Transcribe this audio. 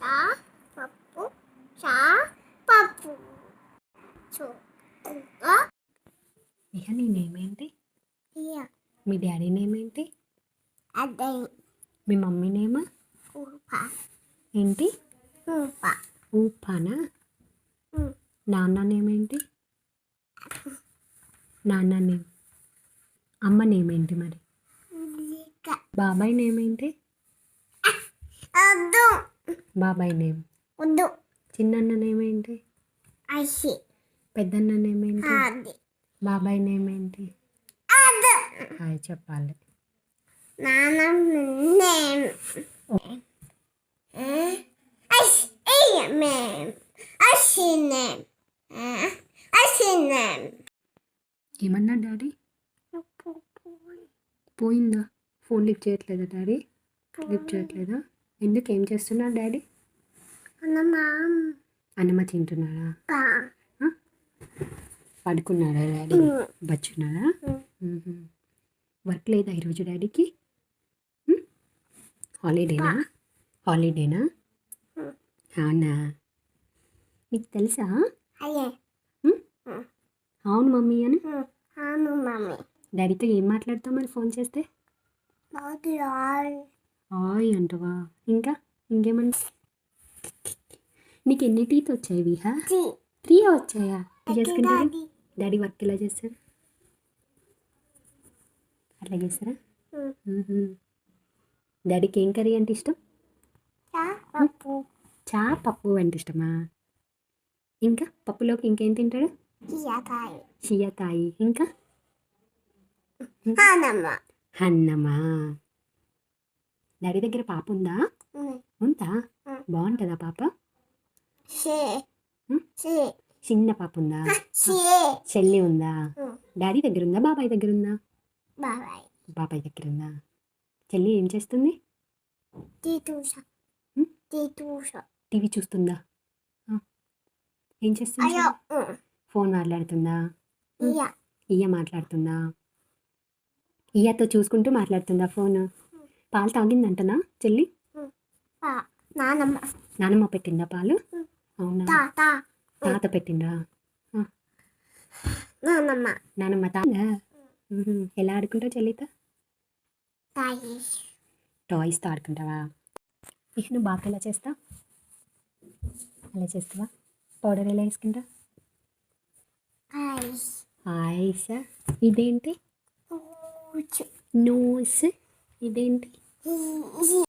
చా పప్పు చా పప్పు చూ ఇక నీ నేమ్ ఏంటి? ఇయ మీ డాడీ నేమ్ ఏంటి? అదే మీ మమ్మీ నేమ్ ఊప ఏంటి? ఊప ఊపానా? నాన్న నేమ్ ఏంటి? నాన్న నేమ్. అమ్మ నేమ్ ఏంటి మరి? బాబాయ్ నేమ్ ఏంటి? అద్దు బాబాయ్ నేమ్. వద్దు చిన్నన్న నేమ్ ఏంటి? ఐసి పెద్దన్న నేమ్ ఏంటి? అది బాబాయ్ నేమ్ ఏంటి? అద్దు హాయ్ చెప్పాలి. నాన్న నేమ్ ఐసి నేమ్ ఐసి నేమ్ ఐసి నేమ్ ఏమన్నా డాడీ? పోయిందా? ఫోన్ లిఫ్ట్ చేయట్లేదా డాడీ? లిఫ్ట్ చేయట్లేదా? ఎందుకు? ఏం చేస్తున్నారు డాడీ? అన్నమ్మ తింటున్నారా? పడుకున్నారా డాడీ? బచ్చున్నారా? వర్క్ లేదా ఈరోజు డాడీకి? హాలిడేనా? హాలిడేనా? అవునా? నీకు తెలుసా? అయ్యే అవును మమ్మీ అని. అవును మమ్మీ డాడీతో ఏం మాట్లాడతావు మరి ఫోన్ చేస్తే? హాయ్ అంటవా? ఇంకా ఇంకేమంటా? నీకు ఎన్ని టీత్ వచ్చాయి విహా? 3 వచ్చాయా? చేసుకుంటారు డాడీ వర్క్ ఎలా చేస్తారు? అట్లా చేస్తారా? డాడీకి ఏం కర్రీ అంటే ఇష్టం? పప్పు పప్పు అంటే ఇష్టమా? ఇంకా పప్పులోకి ఇంకేం తింటాడు? షియాకాయి. ఇంకా అన్నమా. డాడీ దగ్గర పాప ఉందా? ఉందా? బాగుంటుందా పాప? చిన్న పాప ఉందా? చెల్లి ఉందా? డాడీ దగ్గర ఉందా? బాబాయ్ దగ్గర ఉందా? బాబాయ్ దగ్గర ఉందా? చెల్లి ఏం చేస్తుంది? టీవీ చూస్తుందా? ఏం చేస్తుంది? ఫోన్ మాట్లాడుతుందా? ఇయ్య మాట్లాడుతుందా? ఇయ్యతో చూసుకుంటూ మాట్లాడుతుందా ఫోన్? పాలు తాగిందంటనా చెల్లి? నానమ్మ పెట్టిందా పాలు? అవునా? తాత పెట్టిందా? నానమ్మ తాగా. ఎలా ఆడుకుంటావు చెల్లితో? టాయ్స్తో ఆడుకుంటావా? ఇక నువ్వు బాగా ఎలా చేస్తావు? అలా చేస్తావా? పౌడర్ ఎలా వేసుకుంటా? ఐస్. ఇదేంటి? నోస్. ఇదేంటి?